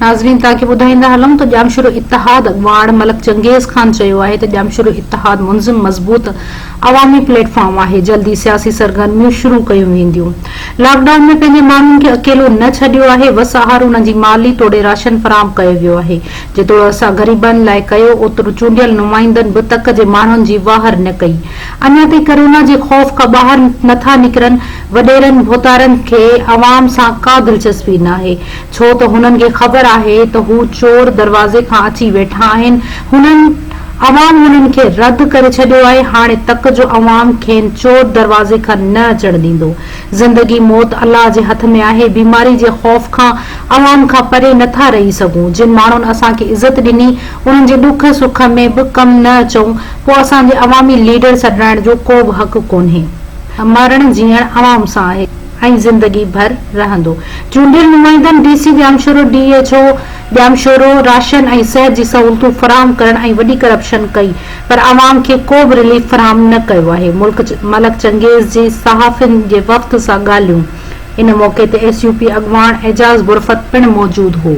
नाज़रीन ताकि ॿुधाईंदा हलूं त ॼामशुरो इत्तेहाद अॻवान मलक चंगेज़ खान चयो आहे त ॼामशुरो इत्तेहाद मुंज़िम मज़बूत अवामी प्लेटफॉर्म आहे। जल्दी सियासी सरगर्मियूं शुरू कयूं वेंदियूं। लॉकडाउन में पंहिंजे माण्हुनि खे अकेलो न छॾियो आहे। वसहार उन्हनि जी माली तोड़े राशन फराहम कयो वियो आहे। जेतिरो असां ग़रीबनि लाइ कयो ओतिरो चूंडियल नुमाइंदनि बि तक जे माण्हुनि जी वाहर न कई। अञा ताईं कोरोना जे ख़ौफ़ खां ॿाहिरि नथा निकिरनि। वॾेरनि भोतारनि खे अवाम सां का दिलचस्पी न आहे, छो त हुननि खे ख़बर आहे त हू चोर दरवाज़े खां अची वेठा आहिनि। अवाम हुननि खे रद्द करे छॾियो आहे। हाणे तक जो अवाम खेनि चोर दरवाज़े खां न अचण ॾींदो। ज़िंदगी मौत अल्लाह जे हथ में आहे। बीमारी जे ख़ौफ़ खां अवाम खां परे नथा रही सघूं। जिन माण्हुनि असांखे इज़त ॾिनी उन्हनि जे ॾुख सुख में बि कम न अचूं, पोइ असांजे अवामी लीडर छॾाइण जो को बि हक़ कोन्हे। मरण जीअण अवाम सां आहे ऐं ज़िंदगी भर रहंदो। चूंडियल नुमाइंदनि डीसी ॼामशुरो DHO ॼामशुरो राशन ऐं सिहत जी सहूलतूं फराहम करण ऐं वॾी करप्शन कई, पर अवाम खे को बि रिलीफ फराहम न कयो आहे। मलक चंगेज़ जे सहाफ़ियुनि जे वफ़द सां ॻाल्हियूं। इन मौक़े ते SUP अॻवान एजाज़ गुरफत पिण मौजूद हो।